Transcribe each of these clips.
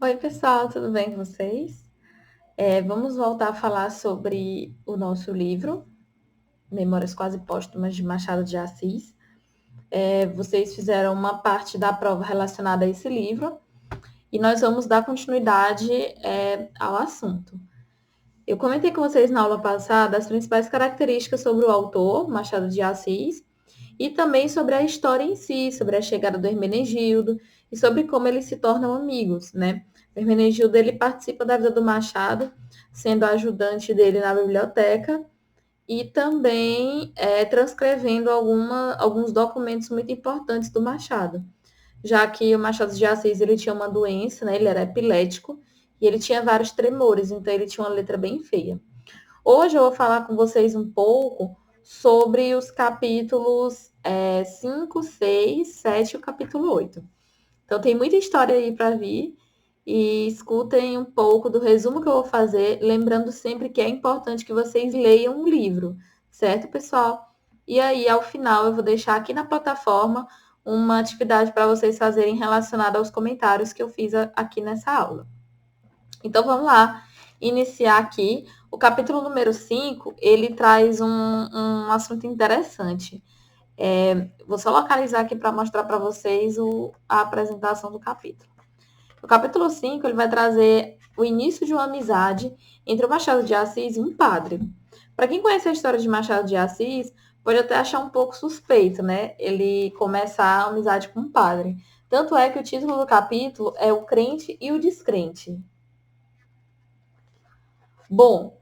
Oi, pessoal, tudo bem com vocês? Vamos voltar a falar sobre o nosso livro, Memórias Quase Póstumas de Machado de Assis. Vocês fizeram uma parte da prova relacionada a esse livro e nós vamos dar continuidade ao assunto. Eu comentei com vocês na aula passada as principais características sobre o autor, Machado de Assis, e também sobre a história em si, sobre a chegada do Hermenegildo e sobre como eles se tornam amigos, né? O Hermenegildo, ele participa da vida do Machado, sendo ajudante dele na biblioteca e também transcrevendo alguns documentos muito importantes do Machado, já que o Machado de Assis ele tinha uma doença, né? Ele era epilético e ele tinha vários tremores, então ele tinha uma letra bem feia. Hoje eu vou falar com vocês um pouco sobre os capítulos 5, 6, 7 e o capítulo 8. Então tem muita história aí para vir e escutem um pouco do resumo que eu vou fazer, lembrando sempre que é importante que vocês leiam um livro, certo, pessoal? E aí, ao final, eu vou deixar aqui na plataforma uma atividade para vocês fazerem relacionada aos comentários que eu fiz aqui nessa aula. Então vamos lá, iniciar aqui. O capítulo número 5, ele traz um assunto interessante. Vou só localizar aqui para mostrar para vocês a apresentação do capítulo. O capítulo 5, ele vai trazer o início de uma amizade entre o Machado de Assis e um padre. Para quem conhece a história de Machado de Assis, pode até achar um pouco suspeito, né? Ele começar a amizade com um padre. Tanto é que o título do capítulo é O Crente e o Descrente. Bom,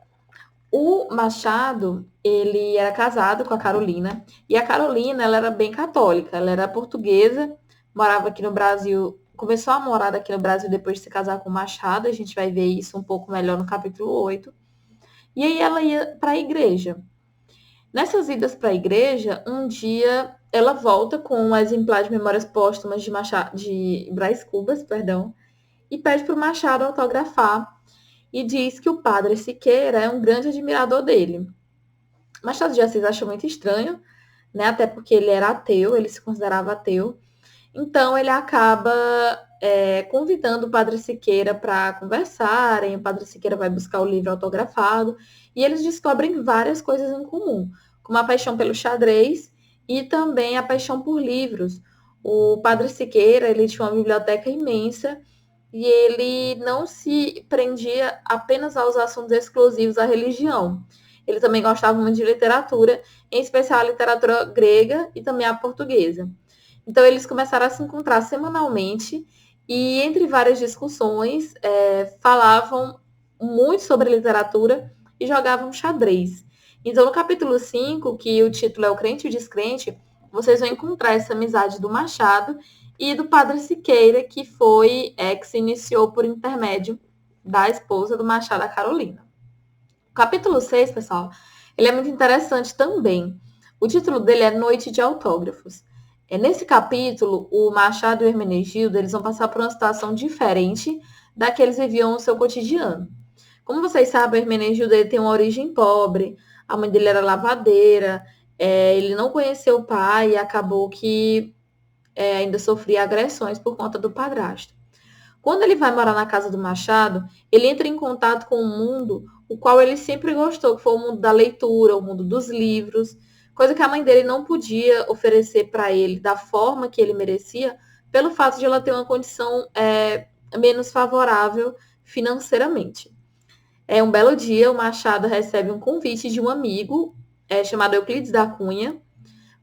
o Machado, ele era casado com a Carolina, e a Carolina, ela era bem católica, ela era portuguesa, morava aqui no Brasil, começou a morar aqui no Brasil depois de se casar com o Machado, a gente vai ver isso um pouco melhor no capítulo 8. E aí ela ia para a igreja. Nessas idas para a igreja, um dia ela volta com um exemplar de Memórias Póstumas de Machado, de Brás Cubas, perdão, e pede para o Machado autografar e diz que o padre Siqueira é um grande admirador dele. Machado de Assis achou muito estranho, né? Até porque ele era ateu, ele se considerava ateu. Então ele acaba convidando o Padre Siqueira para conversarem. O Padre Siqueira vai buscar o livro autografado e eles descobrem várias coisas em comum, como a paixão pelo xadrez e também a paixão por livros. O Padre Siqueira ele tinha uma biblioteca imensa e ele não se prendia apenas aos assuntos exclusivos à religião. Ele também gostava muito de literatura, em especial a literatura grega e também a portuguesa. Então, eles começaram a se encontrar semanalmente e, entre várias discussões, falavam muito sobre literatura e jogavam xadrez. Então, no capítulo 5, que o título é O Crente e o Descrente, vocês vão encontrar essa amizade do Machado e do Padre Siqueira, que se iniciou por intermédio da esposa do Machado, a Carolina. O capítulo 6, pessoal, ele é muito interessante também. O título dele é Noite de Autógrafos. Nesse capítulo, o Machado e o Hermenegildo eles vão passar por uma situação diferente da que eles viviam no seu cotidiano. Como vocês sabem, o Hermenegildo ele tem uma origem pobre, a mãe dele era lavadeira, ele não conheceu o pai e acabou que ainda sofria agressões por conta do padrasto. Quando ele vai morar na casa do Machado, ele entra em contato com um mundo o qual ele sempre gostou, que foi o mundo da leitura, o mundo dos livros, coisa que a mãe dele não podia oferecer para ele da forma que ele merecia, pelo fato de ela ter uma condição menos favorável financeiramente. Um belo dia, o Machado recebe um convite de um amigo chamado Euclides da Cunha.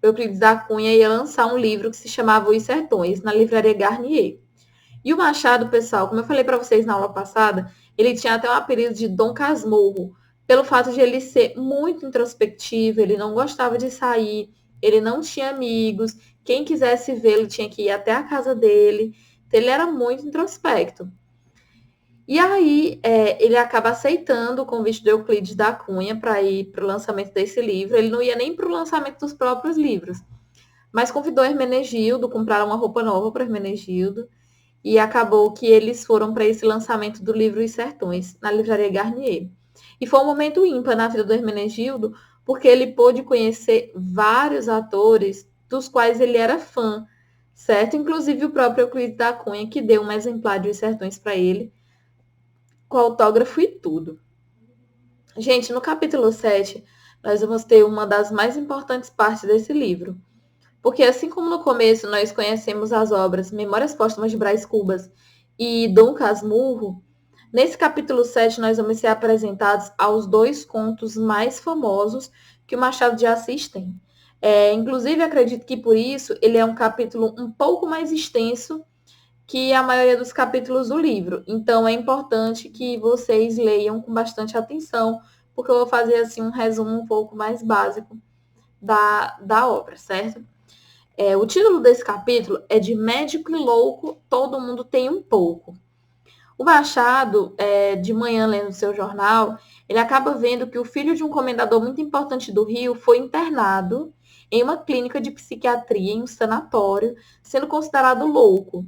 O Euclides da Cunha ia lançar um livro que se chamava Os Sertões, na livraria Garnier. E o Machado, pessoal, como eu falei para vocês na aula passada, ele tinha até um apelido de Dom Casmurro, pelo fato de ele ser muito introspectivo, ele não gostava de sair, ele não tinha amigos, quem quisesse vê-lo tinha que ir até a casa dele, então ele era muito introspecto. E aí ele acaba aceitando o convite do Euclides da Cunha para ir para o lançamento desse livro, ele não ia nem para o lançamento dos próprios livros, mas convidou Hermenegildo, compraram uma roupa nova para Hermenegildo, e acabou que eles foram para esse lançamento do livro Os Sertões, na livraria Garnier. E foi um momento ímpar na vida do Hermenegildo, porque ele pôde conhecer vários atores dos quais ele era fã, certo? Inclusive o próprio Euclides da Cunha, que deu um exemplar de Os Sertões para ele, com autógrafo e tudo. Gente, no capítulo 7, nós vamos ter uma das mais importantes partes desse livro. Porque assim como no começo nós conhecemos as obras Memórias Póstumas de Brás Cubas e Dom Casmurro, nesse capítulo 7 nós vamos ser apresentados aos dois contos mais famosos que o Machado de Assis tem. Inclusive, acredito que por isso ele é um capítulo um pouco mais extenso que a maioria dos capítulos do livro. Então, é importante que vocês leiam com bastante atenção, porque eu vou fazer assim um resumo um pouco mais básico da obra, certo? O título desse capítulo é de Médico e Louco, Todo Mundo Tem um Pouco. O Machado, de manhã lendo seu jornal, ele acaba vendo que o filho de um comendador muito importante do Rio foi internado em uma clínica de psiquiatria, em um sanatório, sendo considerado louco.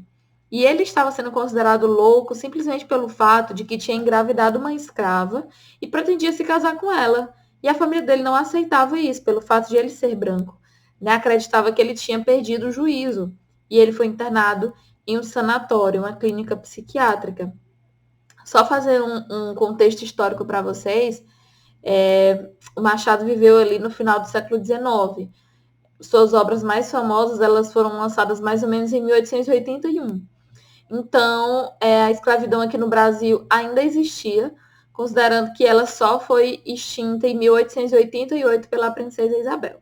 E ele estava sendo considerado louco simplesmente pelo fato de que tinha engravidado uma escrava e pretendia se casar com ela. E a família dele não aceitava isso, pelo fato de ele ser branco. Né? Acreditava que ele tinha perdido o juízo. E ele foi internado em um sanatório, uma clínica psiquiátrica. Só fazer um contexto histórico para vocês, o Machado viveu ali no final do século XIX. Suas obras mais famosas elas foram lançadas mais ou menos em 1881. Então, a escravidão aqui no Brasil ainda existia, considerando que ela só foi extinta em 1888 pela princesa Isabel.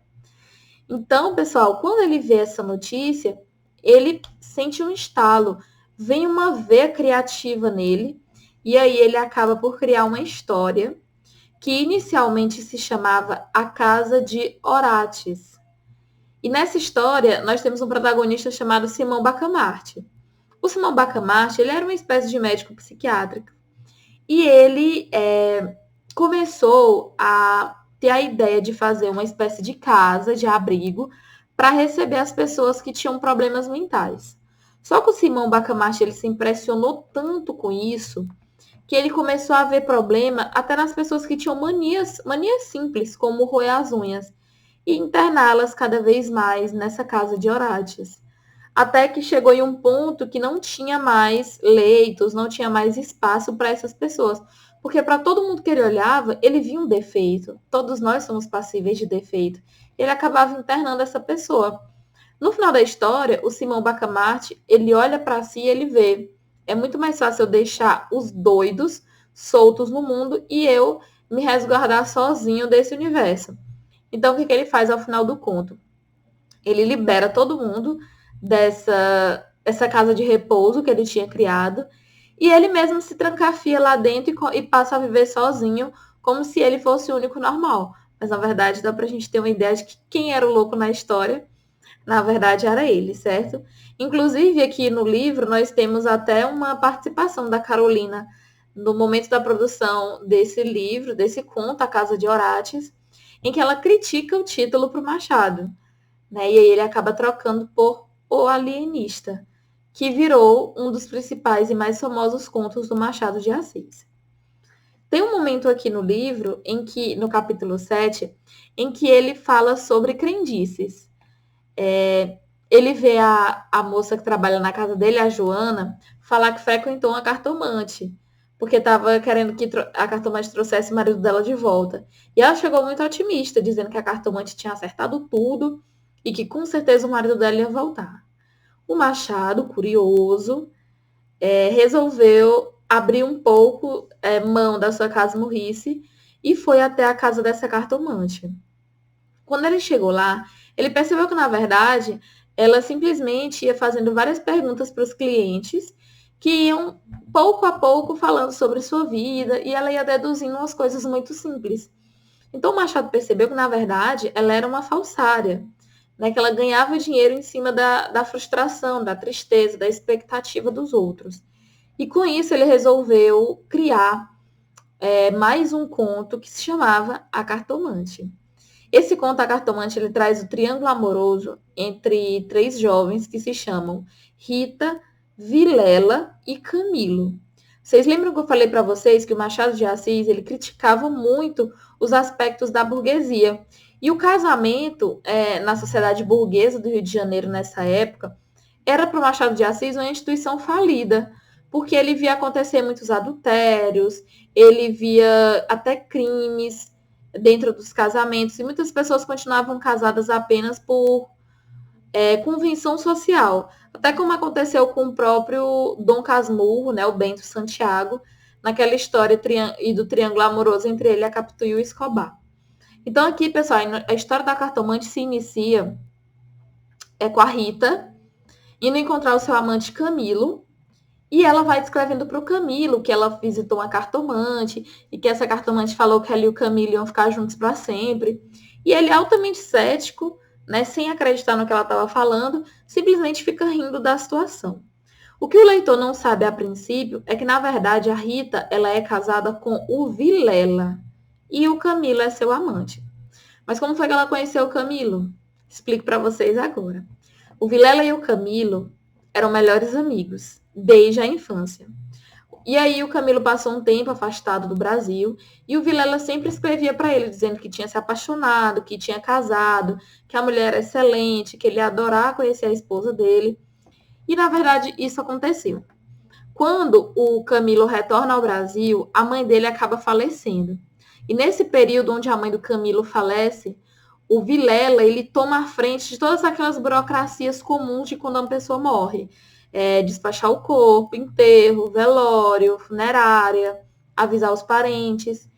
Então, pessoal, quando ele vê essa notícia, ele sente um estalo, vem uma veia criativa nele, e aí ele acaba por criar uma história que inicialmente se chamava A Casa de Orates. E nessa história, nós temos um protagonista chamado Simão Bacamarte. O Simão Bacamarte, ele era uma espécie de médico psiquiátrico. E ele começou a ter a ideia de fazer uma espécie de casa, de abrigo, para receber as pessoas que tinham problemas mentais. Só que o Simão Bacamarte, ele se impressionou tanto com isso, que ele começou a ver problema até nas pessoas que tinham manias simples, como roer as unhas, e interná-las cada vez mais nessa casa de Orates. Até que chegou em um ponto que não tinha mais leitos, não tinha mais espaço para essas pessoas. Porque para todo mundo que ele olhava, ele via um defeito. Todos nós somos passíveis de defeito. Ele acabava internando essa pessoa. No final da história, o Simão Bacamarte, ele olha para si e ele vê. É muito mais fácil eu deixar os doidos soltos no mundo e eu me resguardar sozinho desse universo. Então, o que ele faz ao final do conto? Ele libera todo mundo dessa casa de repouso que ele tinha criado e ele mesmo se trancafia lá dentro e passa a viver sozinho, como se ele fosse o único normal. Mas, na verdade, dá pra gente ter uma ideia de que quem era o louco na história, na verdade, era ele, certo? Inclusive, aqui no livro, nós temos até uma participação da Carolina no momento da produção desse livro, desse conto, A Casa de Orates, em que ela critica o título para o Machado. Né? E aí ele acaba trocando por O Alienista, que virou um dos principais e mais famosos contos do Machado de Assis. Tem um momento aqui no livro, no capítulo 7, em que ele fala sobre crendices. Ele vê a moça que trabalha na casa dele, a Joana, falar que frequentou uma cartomante, porque estava querendo que a cartomante trouxesse o marido dela de volta. E ela chegou muito otimista, dizendo que a cartomante tinha acertado tudo e que com certeza o marido dela ia voltar. O Machado, curioso, resolveu abrir um pouco mão da sua casmurrice e foi até a casa dessa cartomante. Quando ele chegou lá, ele percebeu que, na verdade, ela simplesmente ia fazendo várias perguntas para os clientes que iam, pouco a pouco, falando sobre sua vida e ela ia deduzindo umas coisas muito simples. Então, o Machado percebeu que, na verdade, ela era uma falsária, né? Que ela ganhava dinheiro em cima da frustração, da tristeza, da expectativa dos outros. E, com isso, ele resolveu criar mais um conto que se chamava A Cartomante. Esse conto, A Cartomante, ele traz o triângulo amoroso entre três jovens que se chamam Rita, Vilela e Camilo. Vocês lembram que eu falei para vocês que o Machado de Assis ele criticava muito os aspectos da burguesia? E o casamento na sociedade burguesa do Rio de Janeiro nessa época era para o Machado de Assis uma instituição falida, porque ele via acontecer muitos adultérios, ele via até crimes dentro dos casamentos, e muitas pessoas continuavam casadas apenas por convenção social. Até como aconteceu com o próprio Dom Casmurro, né, o Bento Santiago, naquela história e do triângulo amoroso entre ele, a Capitu e o Escobar. Então aqui, pessoal, a história da cartomante se inicia com a Rita indo encontrar o seu amante Camilo, e ela vai descrevendo para o Camilo que ela visitou uma cartomante e que essa cartomante falou que ela e o Camilo iam ficar juntos para sempre. E ele, altamente cético, né, sem acreditar no que ela estava falando, simplesmente fica rindo da situação. O que o leitor não sabe a princípio é que, na verdade, a Rita ela é casada com o Vilela e o Camilo é seu amante. Mas como foi que ela conheceu o Camilo? Explico para vocês agora. O Vilela e o Camilo eram melhores amigos, desde a infância. E aí o Camilo passou um tempo afastado do Brasil e o Vilela sempre escrevia para ele, dizendo que tinha se apaixonado, que tinha casado, que a mulher era excelente, que ele ia adorar conhecer a esposa dele. E, na verdade, isso aconteceu. Quando o Camilo retorna ao Brasil, a mãe dele acaba falecendo. E nesse período onde a mãe do Camilo falece, o Vilela, ele toma a frente de todas aquelas burocracias comuns de quando uma pessoa morre. Despachar o corpo, enterro, velório, funerária, avisar os parentes.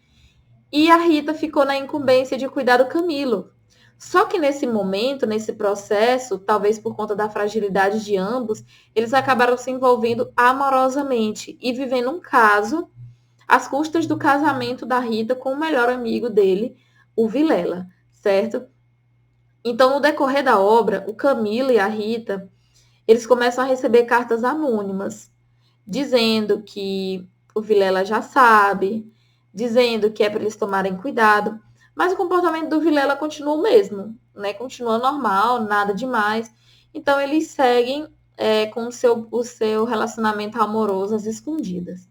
E a Rita ficou na incumbência de cuidar do Camilo. Só que nesse momento, nesse processo, talvez por conta da fragilidade de ambos, eles acabaram se envolvendo amorosamente e vivendo um caso às custas do casamento da Rita com o melhor amigo dele, o Vilela, certo? Então, no decorrer da obra, o Camilo e a Rita, eles começam a receber cartas anônimas, dizendo que o Vilela já sabe, dizendo que é para eles tomarem cuidado, mas o comportamento do Vilela continua o mesmo, né? Continua normal, nada demais. Então, eles seguem com o seu relacionamento amoroso às escondidas.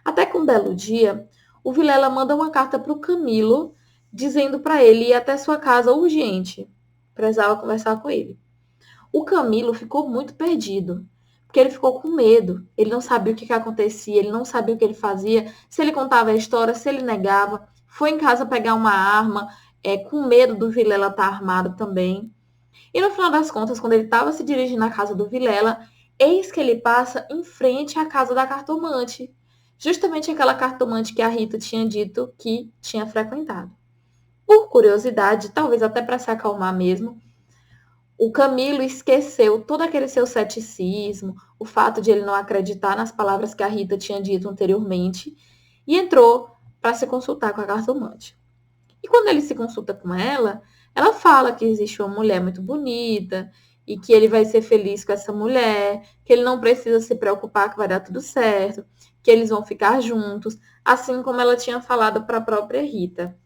Até que um belo dia, o Vilela manda uma carta para o Camilo, dizendo para ele ir até sua casa urgente. Precisava conversar com ele. O Camilo ficou muito perdido, porque ele ficou com medo. Ele não sabia o que acontecia, ele não sabia o que ele fazia, se ele contava a história, se ele negava. Foi em casa pegar uma arma, com medo do Vilela estar armado também. E no final das contas, quando ele estava se dirigindo à casa do Vilela, eis que ele passa em frente à casa da cartomante. Justamente aquela cartomante que a Rita tinha dito que tinha frequentado. Por curiosidade, talvez até para se acalmar mesmo, o Camilo esqueceu todo aquele seu ceticismo, o fato de ele não acreditar nas palavras que a Rita tinha dito anteriormente, e entrou para se consultar com a cartomante. E quando ele se consulta com ela fala que existe uma mulher muito bonita e que ele vai ser feliz com essa mulher, que ele não precisa se preocupar que vai dar tudo certo, que eles vão ficar juntos, assim como ela tinha falado para a própria Rita.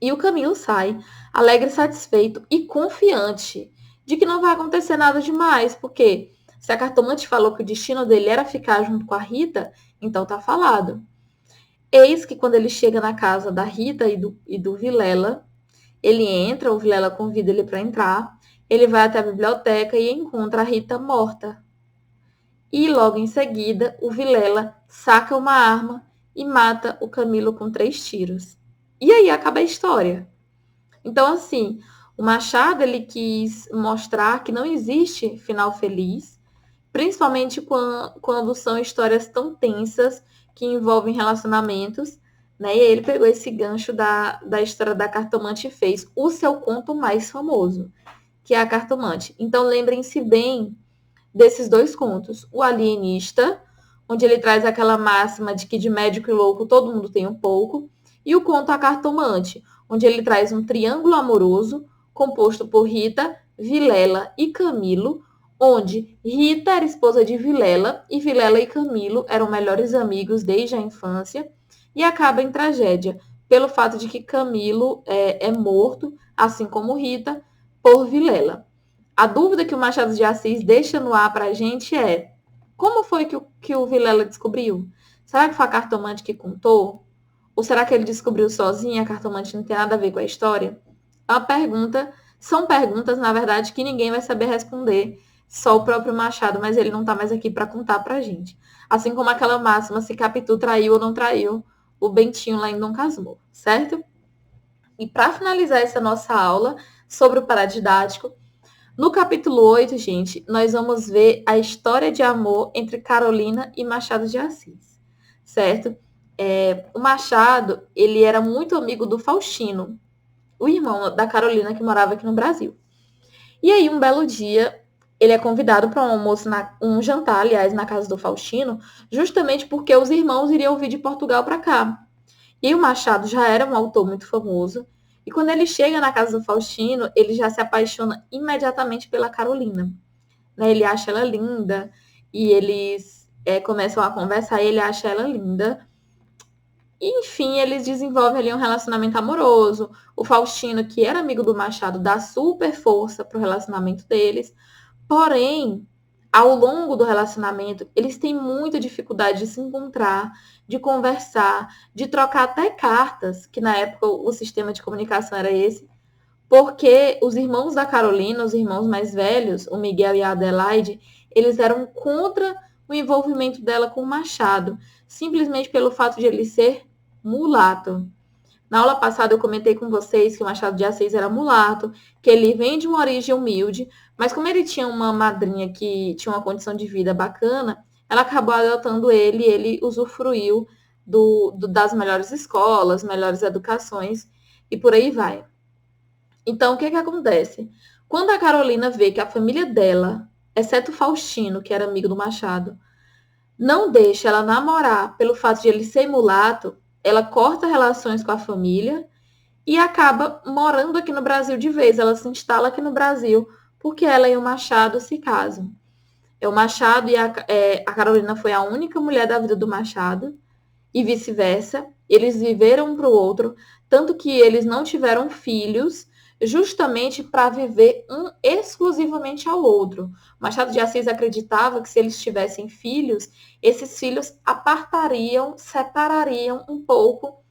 E o Camilo sai, alegre, satisfeito e confiante de que não vai acontecer nada demais, porque se a cartomante falou que o destino dele era ficar junto com a Rita, então tá falado. Eis que quando ele chega na casa da Rita e do Vilela, ele entra, o Vilela convida ele para entrar, ele vai até a biblioteca e encontra a Rita morta. E logo em seguida, o Vilela saca uma arma e mata o Camilo com 3 tiros. E aí acaba a história. Então, assim, o Machado ele quis mostrar que não existe final feliz, principalmente quando são histórias tão tensas que envolvem relacionamentos, né? E aí ele pegou esse gancho da história da cartomante e fez o seu conto mais famoso, que é a cartomante. Então, lembrem-se bem desses 2 contos. O Alienista, onde ele traz aquela máxima de que de médico e louco todo mundo tem um pouco, e o conto A Cartomante, onde ele traz um triângulo amoroso composto por Rita, Vilela e Camilo, onde Rita era esposa de Vilela e Vilela e Camilo eram melhores amigos desde a infância, e acaba em tragédia, pelo fato de que Camilo é morto, assim como Rita, por Vilela. A dúvida que o Machado de Assis deixa no ar para a gente é: como foi que o Vilela descobriu? Será que foi a cartomante que contou? Ou será que ele descobriu sozinho e a cartomante não tem nada a ver com a história? É uma pergunta, são perguntas, na verdade, que ninguém vai saber responder só o próprio Machado, mas ele não tá mais aqui para contar pra gente. Assim como aquela máxima, se Capitu traiu ou não traiu o Bentinho lá em Dom Casmurro, certo? E para finalizar essa nossa aula sobre o paradidático, no capítulo 8, gente, nós vamos ver a história de amor entre Carolina e Machado de Assis, certo? O Machado, ele era muito amigo do Faustino, o irmão da Carolina que morava aqui no Brasil. E aí, um belo dia, ele é convidado para um almoço, um jantar, aliás, na casa do Faustino, justamente porque os irmãos iriam vir de Portugal para cá. E aí, o Machado já era um autor muito famoso, e quando ele chega na casa do Faustino, ele já se apaixona imediatamente pela Carolina. Né? Ele acha ela linda, e eles começam a conversar, e ele acha ela linda. E, enfim, eles desenvolvem ali um relacionamento amoroso. O Faustino, que era amigo do Machado, dá super força pro relacionamento deles. Porém, ao longo do relacionamento, eles têm muita dificuldade de se encontrar, de conversar, de trocar até cartas, que na época o sistema de comunicação era esse, porque os irmãos da Carolina, os irmãos mais velhos, o Miguel e a Adelaide, eles eram contra o envolvimento dela com o Machado, simplesmente pelo fato de ele ser mulato. Na aula passada eu comentei com vocês que o Machado de Assis era mulato, que ele vem de uma origem humilde, mas como ele tinha uma madrinha que tinha uma condição de vida bacana, ela acabou adotando ele e ele usufruiu das melhores escolas, melhores educações e por aí vai. Então, o que acontece? Quando a Carolina vê que a família dela, exceto o Faustino, que era amigo do Machado, não deixa ela namorar pelo fato de ele ser mulato, ela corta relações com a família e acaba morando aqui no Brasil de vez. Ela se instala aqui no Brasil porque ela e o Machado se casam. O Machado e a Carolina foi a única mulher da vida do Machado e vice-versa. Eles viveram um para o outro, tanto que eles não tiveram filhos, justamente para viver um exclusivamente ao outro. Machado de Assis acreditava que se eles tivessem filhos, esses filhos apartariam, separariam um pouco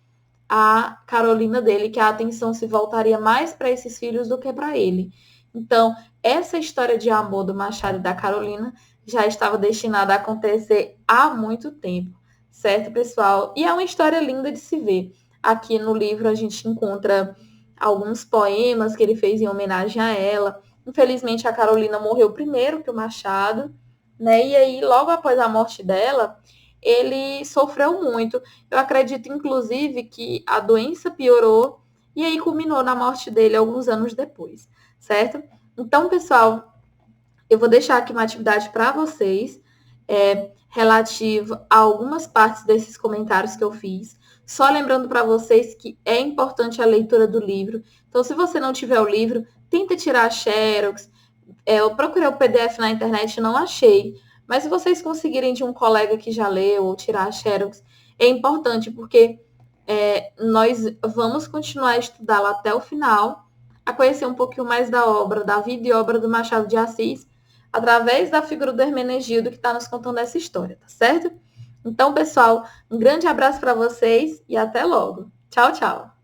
a Carolina dele, que a atenção se voltaria mais para esses filhos do que para ele. Então, essa história de amor do Machado e da Carolina já estava destinada a acontecer há muito tempo, certo, pessoal? E é uma história linda de se ver. Aqui no livro a gente encontra alguns poemas que ele fez em homenagem a ela. Infelizmente, a Carolina morreu primeiro que o Machado, né? E aí, logo após a morte dela, ele sofreu muito. Eu acredito, inclusive, que a doença piorou e aí culminou na morte dele alguns anos depois, certo? Então, pessoal, eu vou deixar aqui uma atividade para vocês, relativo a algumas partes desses comentários que eu fiz. Só lembrando para vocês que é importante a leitura do livro. Então, se você não tiver o livro, tenta tirar a xerox. Eu procurei o PDF na internet e não achei. Mas se vocês conseguirem de um colega que já leu ou tirar a xerox, é importante, porque nós vamos continuar a estudá-la até o final, a conhecer um pouquinho mais da obra, da vida e obra do Machado de Assis, através da figura do Hermenegildo que está nos contando essa história, tá certo? Então, pessoal, um grande abraço para vocês e até logo. Tchau, tchau!